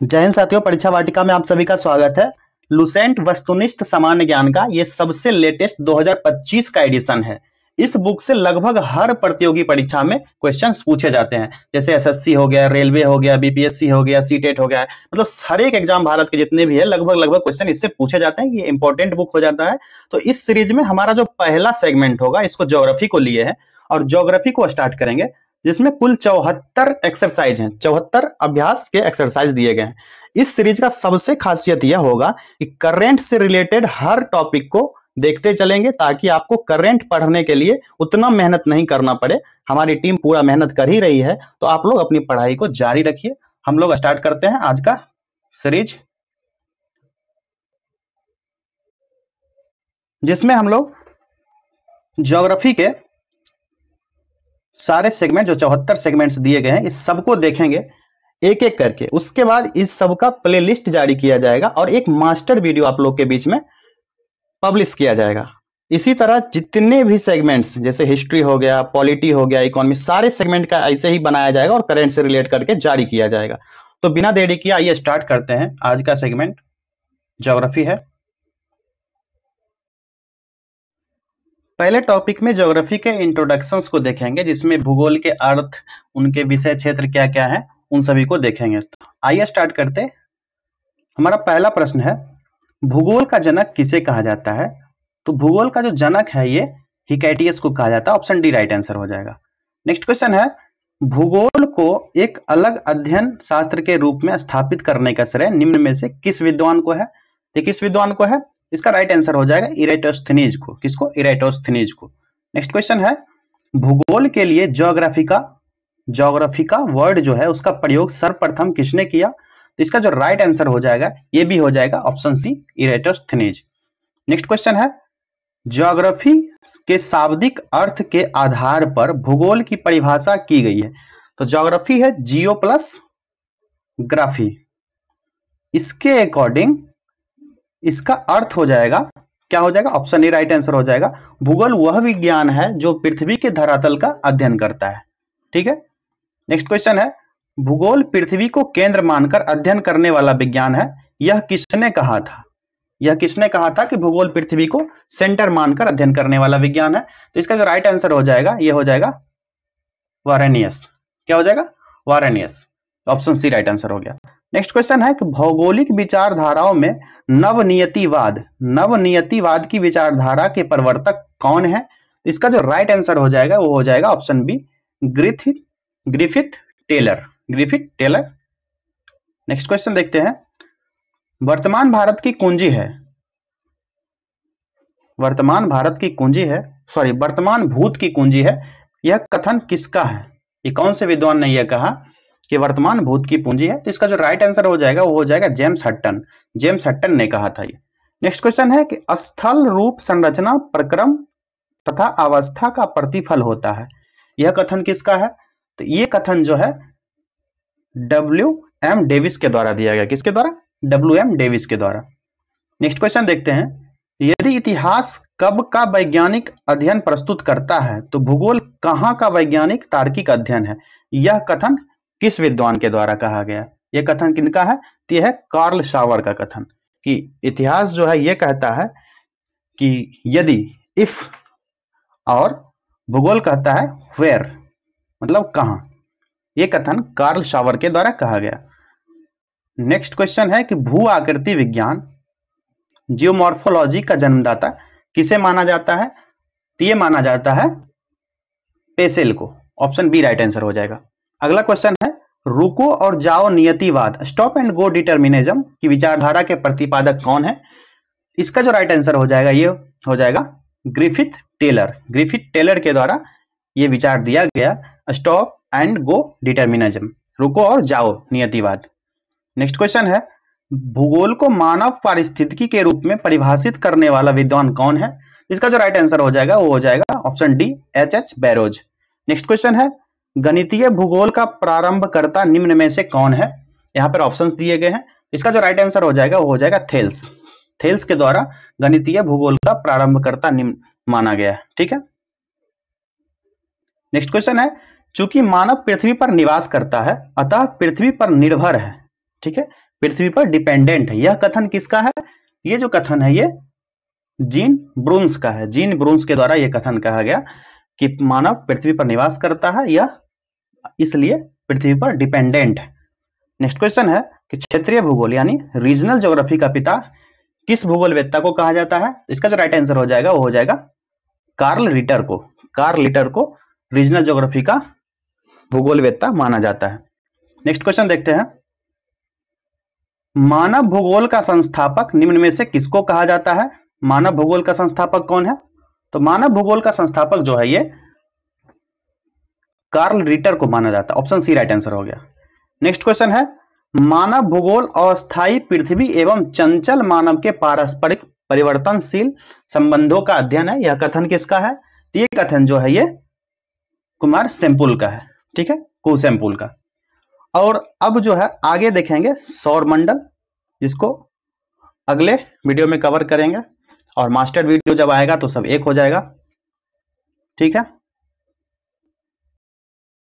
जय हिंद साथियों, परीक्षा वाटिका में आप सभी का स्वागत है। लुसेंट वस्तुनिष्ठ सामान्य ज्ञान का ये सबसे लेटेस्ट 2025 का एडिशन है। इस बुक से लगभग हर प्रतियोगी परीक्षा में क्वेश्चंस पूछे जाते हैं, जैसे एसएससी हो गया, रेलवे हो गया, बीपीएससी हो गया, सीटेट हो गया, मतलब हर एक एग्जाम भारत के जितने भी है लगभग क्वेश्चन इससे पूछे जाते हैं। ये इंपॉर्टेंट बुक हो जाता है। तो इस सीरीज में हमारा जो पहला सेगमेंट होगा, इसको ज्योग्राफी को लिए है और ज्योग्राफी को स्टार्ट करेंगे, जिसमें कुल 74 एक्सरसाइज हैं, 74 अभ्यास के एक्सरसाइज दिए गए हैं। इस सीरीज का सबसे खासियत यह होगा कि करंट से रिलेटेड हर टॉपिक को देखते चलेंगे, ताकि आपको करंट पढ़ने के लिए उतना मेहनत नहीं करना पड़े। हमारी टीम पूरा मेहनत कर ही रही है, तो आप लोग अपनी पढ़ाई को जारी रखिए। हम लोग स्टार्ट करते हैं आज का सीरीज, जिसमें हम लोग ज्योग्राफी के सारे सेगमेंट, जो 74 सेगमेंट्स दिए गए हैं, इस सबको देखेंगे एक एक करके। उसके बाद इस सब का प्लेलिस्ट जारी किया जाएगा और एक मास्टर वीडियो आप लोग के बीच में पब्लिश किया जाएगा। इसी तरह जितने भी सेगमेंट्स, जैसे हिस्ट्री हो गया, पॉलिटी हो गया, इकोनॉमी, सारे सेगमेंट का ऐसे ही बनाया जाएगा और करंट से रिलेट करके जारी किया जाएगा। तो बिना देरी किए आइए स्टार्ट करते हैं। आज का सेगमेंट ज्योग्राफी है। पहले टॉपिक में ज्योग्राफी के इंट्रोडक्शंस को देखेंगे, जिसमें भूगोल के अर्थ, उनके विषय क्षेत्र क्या क्या है, उन सभी को देखेंगे। तो आइए स्टार्ट करते। हमारा पहला प्रश्न है, भूगोल का जनक किसे कहा जाता है? तो भूगोल का जो जनक है ये हिकैटियस को कहा जाता है। ऑप्शन डी राइट आंसर हो जाएगा। नेक्स्ट क्वेश्चन है, भूगोल को एक अलग अध्ययन शास्त्र के रूप में स्थापित करने का श्रेय निम्न में से किस विद्वान को है? ये किस विद्वान को है? इसका राइट आंसर हो जाएगा इरेटोस्थनीज को। किसको? इरेटोस्थनीज को। नेक्स्ट क्वेश्चन है, भूगोल के लिए ज्योग्राफी का वर्ड जो है उसका प्रयोग सर्वप्रथम किसने किया? तो इसका जो राइट आंसर हो जाएगा ये भी हो जाएगा option C, Eratosthenes. Next question है, ज्योग्राफी के शाब्दिक अर्थ के आधार पर भूगोल की परिभाषा की गई है। तो ज्योग्राफी है जियो प्लस ग्राफी। इसके अकॉर्डिंग इसका अर्थ हो जाएगा, क्या हो जाएगा? ऑप्शन ए राइट आंसर हो जाएगा। भूगोल वह विज्ञान है जो पृथ्वी के धरातल का अध्ययन करता है। ठीक है। नेक्स्ट क्वेश्चन है, भूगोल पृथ्वी को केंद्र मानकर अध्ययन करने वाला विज्ञान है। यह किसने कहा था? यह किसने कहा था कि भूगोल पृथ्वी को सेंटर मानकर अध्ययन करने वाला विज्ञान है? तो इसका जो राइट आंसर हो जाएगा ये हो जाएगा वारेनियस। क्या हो जाएगा? वारेनियस। ऑप्शन सी राइट आंसर हो गया। नेक्स्ट क्वेश्चन है कि भौगोलिक विचारधाराओं में नवनियतिवाद की विचारधारा के प्रवर्तक कौन है? इसका जो राइट आंसर हो जाएगा वो हो जाएगा option B, Griffith Taylor. Next question देखते हैं, वर्तमान भारत की कुंजी है, वर्तमान भूत की कुंजी है, यह कथन किसका है? ये कौन से विद्वान ने यह कहा कि वर्तमान भूत की पूंजी है? तो इसका जो राइट आंसर हो जाएगा वो हो जाएगा जेम्स हट्टन ने कहा था ये। नेक्स्ट क्वेश्चन है कि स्थल रूप संरचना प्रक्रम तथा अवस्था का प्रतिफल होता है, यह कथन किसका है? तो ये कथन जो है WM डेविस के द्वारा दिया गया। किसके द्वारा? WM डेविस के द्वारा। नेक्स्ट क्वेश्चन देखते हैं, यदि इतिहास कब का वैज्ञानिक अध्ययन प्रस्तुत करता है तो भूगोल कहाँ का वैज्ञानिक तार्किक अध्ययन है? यह कथन किस विद्वान के द्वारा कहा गया? यह कथन किनका है? तो यह है कार्ल शावर का कथन, कि इतिहास जो है यह कहता है कि यदि, इफ, और भूगोल कहता है वेयर, मतलब कहां। यह कथन कार्ल शावर के द्वारा कहा गया। नेक्स्ट क्वेश्चन है कि भू आकृति विज्ञान, जियोमॉर्फोलॉजी का जन्मदाता किसे माना जाता है? तो यह माना जाता है पेसेल को। ऑप्शन बी राइट आंसर हो जाएगा। अगला क्वेश्चन है, रुको और जाओ नियतिवाद, स्टॉप एंड गो डिटर्मिनिज्म की विचारधारा के प्रतिपादक कौन है? इसका जो राइट आंसर हो जाएगा ये हो जाएगा ग्रिफिथ टेलर के द्वारा ये विचार दिया गया, स्टॉप एंड गो डिटर्मिनिज्म, रुको और जाओ नियतिवाद। नेक्स्ट क्वेश्चन है, भूगोल को मानव पारिस्थितिकी के रूप में परिभाषित करने वाला विद्वान कौन है? इसका जो राइट आंसर हो जाएगा वो हो जाएगा option D, H barrows. Next question है, गणितीय भूगोल का प्रारंभकर्ता निम्न में से कौन है? यहाँ पर ऑप्शंस दिए गए हैं। इसका जो राइट आंसर हो जाएगा वो हो जाएगा थेल्स के द्वारा गणितीय भूगोल का प्रारंभकर्ता माना गया है। ठीक है। नेक्स्ट क्वेश्चन है, चूंकि मानव पृथ्वी पर निवास करता है अतः पृथ्वी पर निर्भर है। ठीक है, पृथ्वी पर डिपेंडेंट है। यह कथन किसका है? ये जो कथन है ये जीन ब्रून्स का है। जीन ब्रून्स के द्वारा यह कथन कहा गया कि मानव पृथ्वी पर निवास करता है, यह इसलिए पृथ्वी पर डिपेंडेंट है। नेक्स्ट क्वेश्चन है कि क्षेत्रीय भूगोल यानी रीजनल ज्योग्राफी का पिता किस भूगोलवेत्ता को कहा जाता है? इसका जो राइट आंसर हो जाएगा वो हो जाएगा कार्ल रिटर को। कार्ल रिटर को रीजनल ज्योग्राफी का भूगोलवेत्ता माना जाता है। नेक्स्ट क्वेश्चन देखते हैं, मानव भूगोल का संस्थापक निम्न में से किसको कहा जाता है? मानव भूगोल का संस्थापक कौन है? तो मानव भूगोल का संस्थापक जो है ये कार्ल रिटर को माना जाता है। ऑप्शन सी राइट आंसर हो गया। नेक्स्ट क्वेश्चन है, मानव भूगोल अस्थायी पृथ्वी एवं चंचल मानव के पारस्परिक परिवर्तनशील संबंधों का अध्ययन है। यह कथन किसका है? ये कथन जो है ये कुमार सेम्पुल का है। ठीक है, कुसेम्पुल का। और अब जो है आगे देखेंगे सौरमंडल, जिसको अगले वीडियो में कवर करेंगे, और मास्टर वीडियो जब आएगा तो सब एक हो जाएगा। ठीक है।